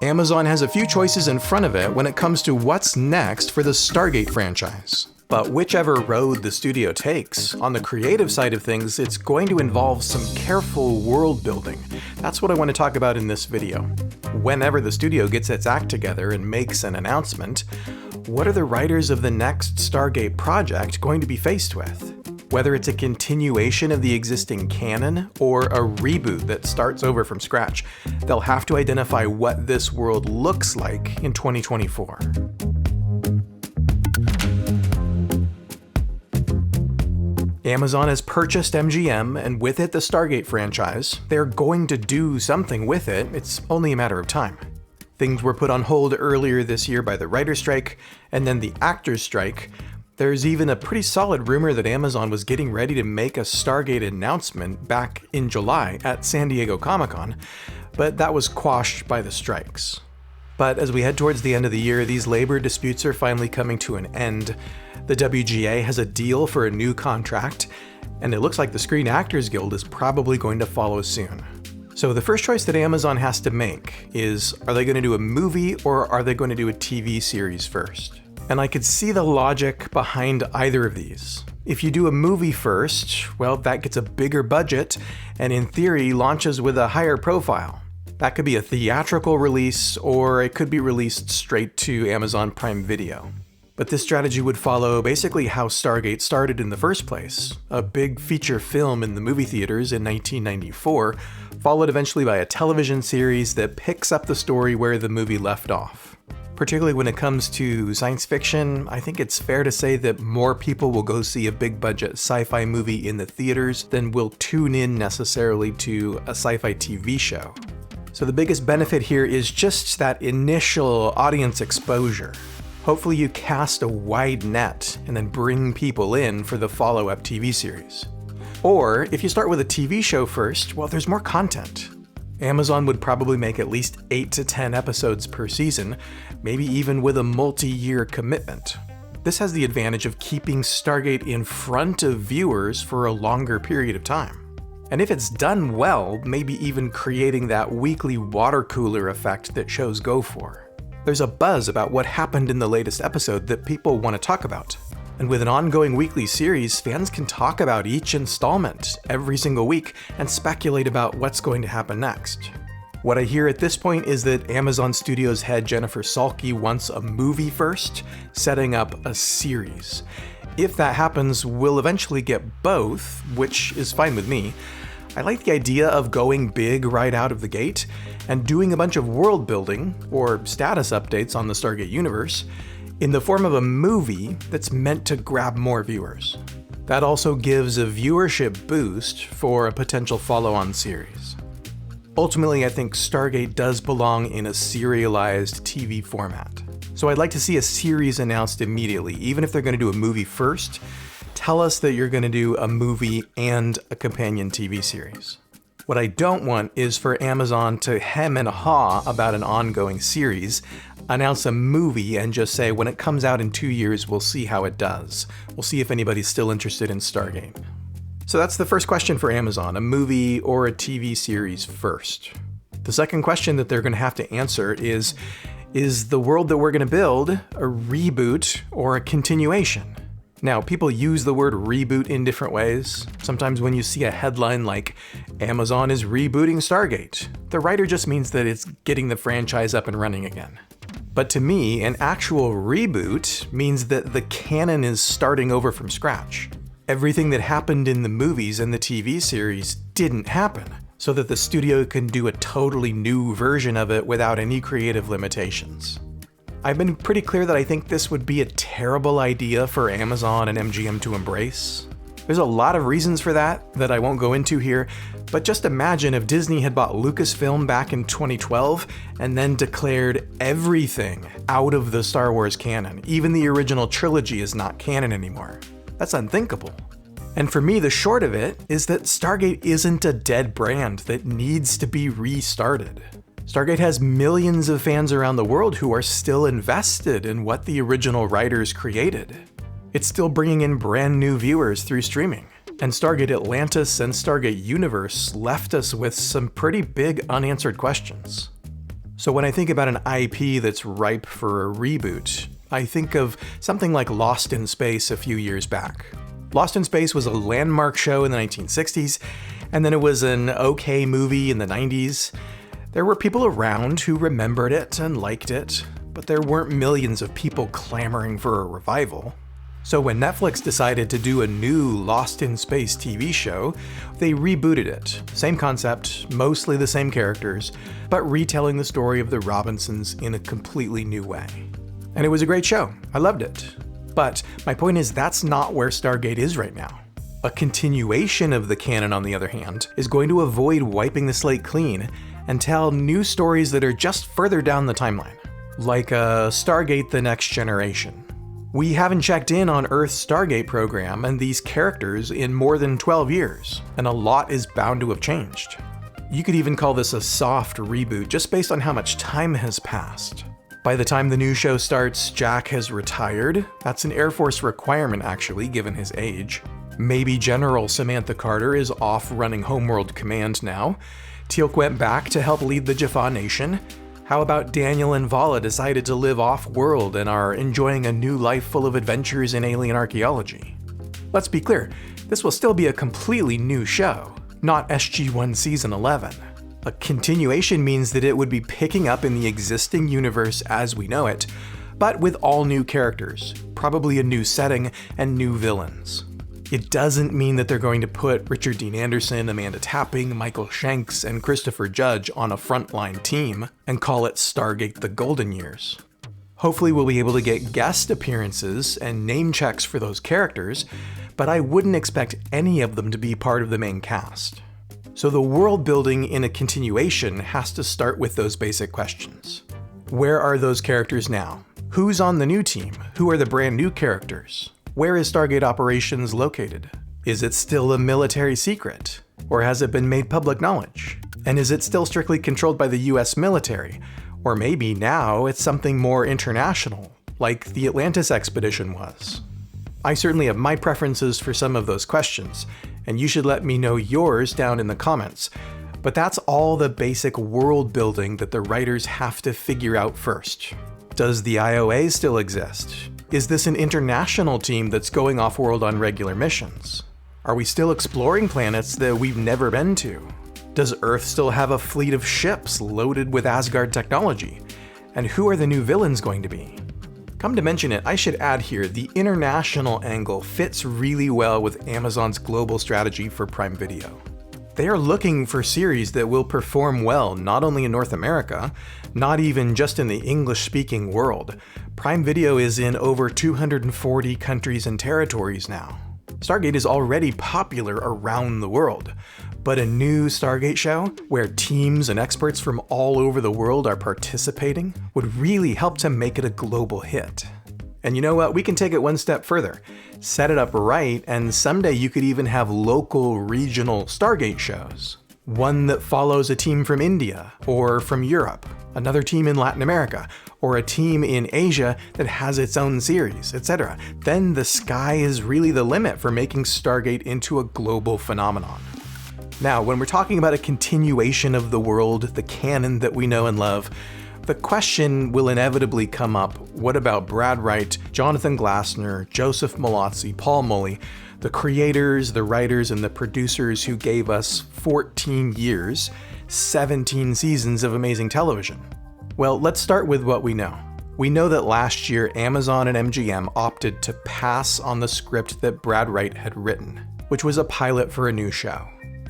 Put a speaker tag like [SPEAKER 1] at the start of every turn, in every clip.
[SPEAKER 1] Amazon has a few choices in front of it when it comes to what's next for the Stargate franchise. But whichever road the studio takes, on the creative side of things, it's going to involve some careful world building. That's what I want to talk about in this video. Whenever the studio gets its act together and makes an announcement, what are the writers of the next Stargate project going to be faced with? Whether it's a continuation of the existing canon or a reboot that starts over from scratch, they'll have to identify what this world looks like in 2024. Amazon has purchased MGM, and with it the Stargate franchise. They're going to do something with it, it's only a matter of time. Things were put on hold earlier this year by the writer's strike, and then the actor's strike. There's even a pretty solid rumor that Amazon was getting ready to make a Stargate announcement back in July at San Diego Comic-Con, but that was quashed by the strikes. But as we head towards the end of the year, these labor disputes are finally coming to an end. The WGA has a deal for a new contract, and it looks like the Screen Actors Guild is probably going to follow soon. So the first choice that Amazon has to make is, are they going to do a movie or are they going to do a TV series first? And I could see the logic behind either of these. If you do a movie first, well, that gets a bigger budget and in theory launches with a higher profile. That could be a theatrical release, or it could be released straight to Amazon Prime Video. But this strategy would follow basically how Stargate started in the first place, a big feature film in the movie theaters in 1994, followed eventually by a television series that picks up the story where the movie left off. Particularly when it comes to science fiction, I think it's fair to say that more people will go see a big budget sci-fi movie in the theaters than will tune in necessarily to a sci-fi TV show. So the biggest benefit here is just that initial audience exposure. Hopefully you cast a wide net and then bring people in for the follow-up TV series. Or if you start with a TV show first, well, there's more content. Amazon would probably make at least 8 to 10 episodes per season, maybe even with a multi-year commitment. This has the advantage of keeping Stargate in front of viewers for a longer period of time. And if it's done well, maybe even creating that weekly water cooler effect that shows go for. There's a buzz about what happened in the latest episode that people want to talk about. And with an ongoing weekly series, fans can talk about each installment every single week and speculate about what's going to happen next. What I hear at this point is that Amazon Studios head Jennifer Salke wants a movie first, setting up a series. If that happens, we'll eventually get both, which is fine with me. I like the idea of going big right out of the gate and doing a bunch of world building, or status updates on the Stargate Universe, in the form of a movie that's meant to grab more viewers. That also gives a viewership boost for a potential follow-on series. Ultimately, I think Stargate does belong in a serialized TV format. So I'd like to see a series announced immediately, even if they're going to do a movie first. Tell us that you're going to do a movie and a companion TV series. What I don't want is for Amazon to hem and haw about an ongoing series, announce a movie, and just say, when it comes out in 2 years, we'll see how it does. We'll see if anybody's still interested in Stargate. So that's the first question for Amazon, a movie or a TV series first. The second question that they're going to have to answer is the world that we're going to build a reboot or a continuation? Now, people use the word reboot in different ways. Sometimes when you see a headline like, Amazon is rebooting Stargate, the writer just means that it's getting the franchise up and running again. But to me, an actual reboot means that the canon is starting over from scratch. Everything that happened in the movies and the TV series didn't happen, so that the studio can do a totally new version of it without any creative limitations. I've been pretty clear that I think this would be a terrible idea for Amazon and MGM to embrace. There's a lot of reasons for that I won't go into here, but just imagine if Disney had bought Lucasfilm back in 2012 and then declared everything out of the Star Wars canon. Even the original trilogy is not canon anymore. That's unthinkable. And for me, the short of it is that Stargate isn't a dead brand that needs to be restarted. Stargate has millions of fans around the world who are still invested in what the original writers created. It's still bringing in brand new viewers through streaming. And Stargate Atlantis and Stargate Universe left us with some pretty big unanswered questions. So when I think about an IP that's ripe for a reboot, I think of something like Lost in Space a few years back. Lost in Space was a landmark show in the 1960s, and then it was an okay movie in the 90s. There were people around who remembered it and liked it, but there weren't millions of people clamoring for a revival. So when Netflix decided to do a new Lost in Space TV show, they rebooted it. Same concept, mostly the same characters, but retelling the story of the Robinsons in a completely new way. And it was a great show. I loved it. But my point is that's not where Stargate is right now. A continuation of the canon, on the other hand, is going to avoid wiping the slate clean and tell new stories that are just further down the timeline, like Stargate The Next Generation. We haven't checked in on Earth's Stargate program and these characters in more than 12 years, and a lot is bound to have changed. You could even call this a soft reboot just based on how much time has passed. By the time the new show starts, Jack has retired. That's an Air Force requirement, actually, given his age. Maybe General Samantha Carter is off running Homeworld Command now. Teal'c went back to help lead the Jaffa Nation. How about Daniel and Vala decided to live off-world and are enjoying a new life full of adventures in alien archaeology? Let's be clear, this will still be a completely new show, not SG-1 Season 11. A continuation means that it would be picking up in the existing universe as we know it, but with all new characters, probably a new setting and new villains. It doesn't mean that they're going to put Richard Dean Anderson, Amanda Tapping, Michael Shanks, and Christopher Judge on a frontline team and call it Stargate The Golden Years. Hopefully we'll be able to get guest appearances and name checks for those characters, but I wouldn't expect any of them to be part of the main cast. So the world building in a continuation has to start with those basic questions. Where are those characters now? Who's on the new team? Who are the brand new characters? Where is Stargate Operations located? Is it still a military secret? Or has it been made public knowledge? And is it still strictly controlled by the US military? Or maybe now it's something more international, like the Atlantis expedition was? I certainly have my preferences for some of those questions, and you should let me know yours down in the comments. But that's all the basic world building that the writers have to figure out first. Does the IOA still exist? Is this an international team that's going off-world on regular missions? Are we still exploring planets that we've never been to? Does Earth still have a fleet of ships loaded with Asgard technology? And who are the new villains going to be? Come to mention it, I should add here, the international angle fits really well with Amazon's global strategy for Prime Video. They are looking for series that will perform well not only in North America, not even just in the English-speaking world. Prime Video is in over 240 countries and territories now. Stargate is already popular around the world, but a new Stargate show, where teams and experts from all over the world are participating, would really help to make it a global hit. And you know what? We can take it one step further. Set it up right, and someday you could even have local, regional Stargate shows. One that follows a team from India, or from Europe, another team in Latin America, or a team in Asia that has its own series, etc. Then the sky is really the limit for making Stargate into a global phenomenon. Now, when we're talking about a continuation of the world, the canon that we know and love, the question will inevitably come up, what about Brad Wright, Jonathan Glassner, Joseph Malozzi, Paul Mully, the creators, the writers, and the producers who gave us 14 years, 17 seasons of amazing television? Well, let's start with what we know. We know that last year Amazon and MGM opted to pass on the script that Brad Wright had written, which was a pilot for a new show.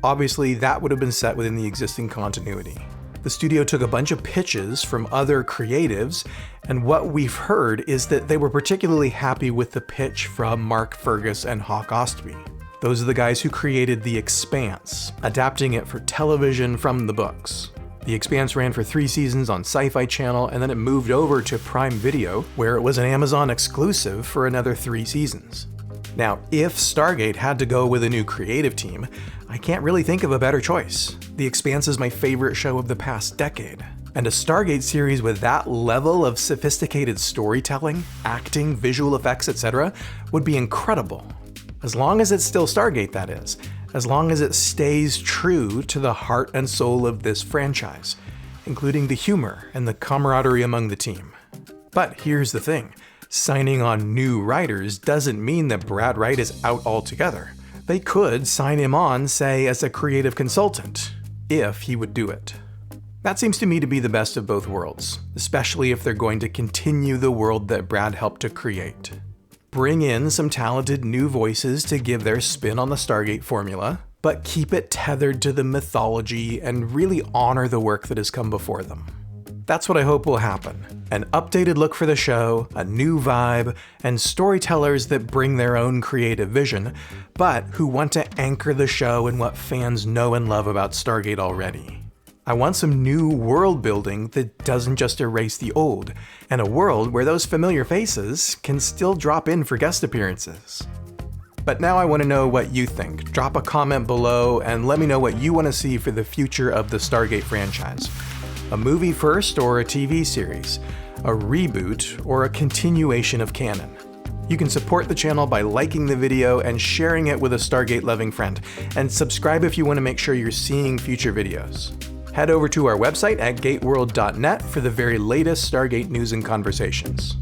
[SPEAKER 1] Obviously, that would have been set within the existing continuity. The studio took a bunch of pitches from other creatives, and what we've heard is that they were particularly happy with the pitch from Mark Fergus and Hawk Ostby. Those are the guys who created The Expanse, adapting it for television from the books. The Expanse ran for 3 seasons on Sci-Fi Channel, and then it moved over to Prime Video, where it was an Amazon exclusive for another 3 seasons. Now, if Stargate had to go with a new creative team, I can't really think of a better choice. The Expanse is my favorite show of the past decade. And a Stargate series with that level of sophisticated storytelling, acting, visual effects, etc. would be incredible. As long as it's still Stargate, that is. As long as it stays true to the heart and soul of this franchise. including the humor and the camaraderie among the team. But here's the thing, signing on new writers doesn't mean that Brad Wright is out altogether. They could sign him on, say, as a creative consultant, if he would do it. That seems to me to be the best of both worlds, especially if they're going to continue the world that Brad helped to create. Bring in some talented new voices to give their spin on the Stargate formula, but keep it tethered to the mythology and really honor the work that has come before them. That's what I hope will happen. An updated look for the show, a new vibe, and storytellers that bring their own creative vision, but who want to anchor the show in what fans know and love about Stargate already. I want some new world building that doesn't just erase the old, and a world where those familiar faces can still drop in for guest appearances. But now I want to know what you think. Drop a comment below and let me know what you want to see for the future of the Stargate franchise. A movie first or a TV series? A reboot or a continuation of canon? You can support the channel by liking the video and sharing it with a Stargate-loving friend, and subscribe if you want to make sure you're seeing future videos. Head over to our website at gateworld.net for the very latest Stargate news and conversations.